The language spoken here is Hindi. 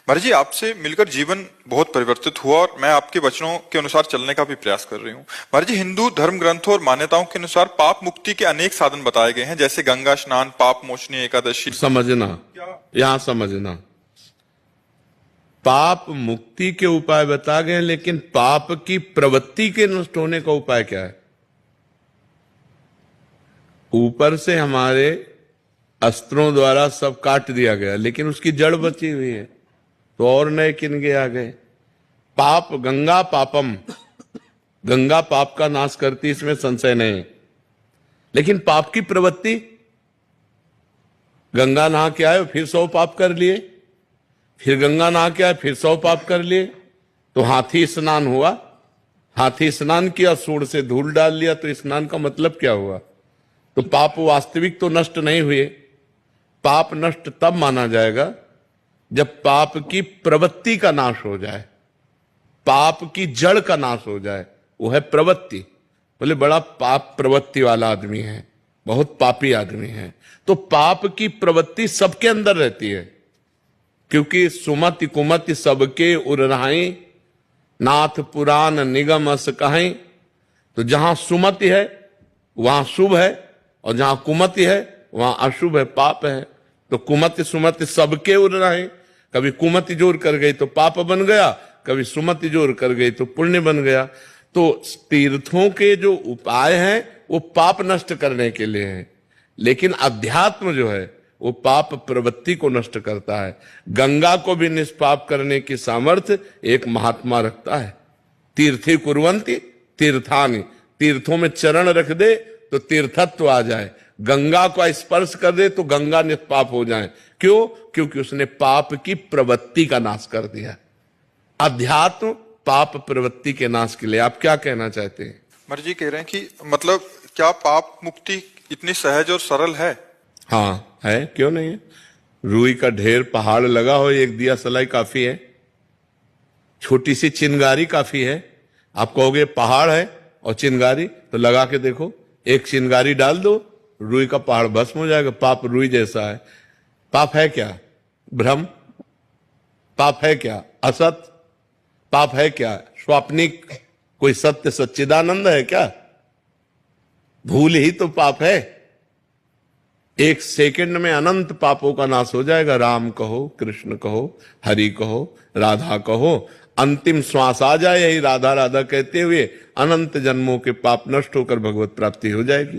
महाराज जी, आपसे मिलकर जीवन बहुत परिवर्तित हुआ और मैं आपके वचनों के अनुसार चलने का भी प्रयास कर रही हूँ। महाराज जी, हिंदू धर्म ग्रंथों और मान्यताओं के अनुसार पाप मुक्ति के अनेक साधन बताए गए हैं, जैसे गंगा स्नान, पाप मोचनी एकादशी। समझना, यहां समझना, पाप मुक्ति के उपाय बता गए, लेकिन पाप की प्रवृत्ति के नष्ट होने का उपाय क्या है? ऊपर से हमारे अस्त्रों द्वारा सब काट दिया गया, लेकिन उसकी जड़ बची हुई है, तो और नए किनके आ गए। पाप गंगा पापम, गंगा पाप का नाश करती, इसमें संशय नहीं। लेकिन पाप की प्रवृत्ति, गंगा नहा के आए फिर 100 पाप कर लिए, फिर गंगा नहा के आए फिर 100 पाप कर लिए, तो हाथी स्नान हुआ, हाथी स्नान किया, सूंड से धूल डाल लिया, तो स्नान का मतलब क्या हुआ? तो पाप वास्तविक तो नष्ट नहीं हुए। पाप नष्ट तब माना जाएगा जब पाप की प्रवृत्ति का नाश हो जाए, पाप की जड़ का नाश हो जाए, वो है प्रवृत्ति। बोले बड़ा पाप प्रवृत्ति वाला आदमी है, बहुत पापी आदमी है। तो पाप की प्रवृत्ति सबके अंदर रहती है, क्योंकि सुमति कुमति सबके उरनाई, नाथ पुराण निगम अस कहीं। तो जहां सुमति है वहां शुभ है, और जहां कुमति है वहां अशुभ है, पाप है। तो कुमति सुमति सबके उरनाई, कभी कुमति जोर कर गई तो पाप बन गया, कभी सुमति जोर कर गई तो पुण्य बन गया। तो तीर्थों के जो उपाय हैं वो पाप नष्ट करने के लिए हैं, लेकिन अध्यात्म जो है वो पाप प्रवृत्ति को नष्ट करता है। गंगा को भी निष्पाप करने की सामर्थ्य एक महात्मा रखता है। तीर्थी कुर्वन्ति तीर्थानि, तीर्थों में चरण रख दे तो तीर्थत्व आ जाए, गंगा को स्पर्श कर दे तो गंगा निष्पाप हो जाए। क्यों? क्योंकि उसने पाप की प्रवृत्ति का नाश कर दिया। अध्यात्म पाप प्रवृत्ति के नाश के लिए। आप क्या कहना चाहते हैं? महाराज जी कह रहे हैं कि मतलब क्या पाप मुक्ति इतनी सहज और सरल है? हाँ है, क्यों नहीं है। रुई का ढेर पहाड़ लगा हो, एक दिया सलाई काफी है, छोटी सी चिंगारी काफी है। आप कहोगे पहाड़ है और चिंगारी, तो लगा के देखो, एक चिंगारी डाल दो, रुई का पहाड़ भस्म हो जाएगा। पाप रुई जैसा है। पाप है क्या? भ्रम। पाप है क्या? असत। पाप है क्या? स्वाप्निक। कोई सत्य सच्चिदानंद है क्या? भूल ही तो पाप है। एक सेकंड में अनंत पापों का नाश हो जाएगा। राम कहो, कृष्ण कहो, हरि कहो, राधा कहो, अंतिम श्वास आ जाए यही राधा राधा कहते हुए, अनंत जन्मों के पाप नष्ट होकर भगवत प्राप्ति हो जाएगी।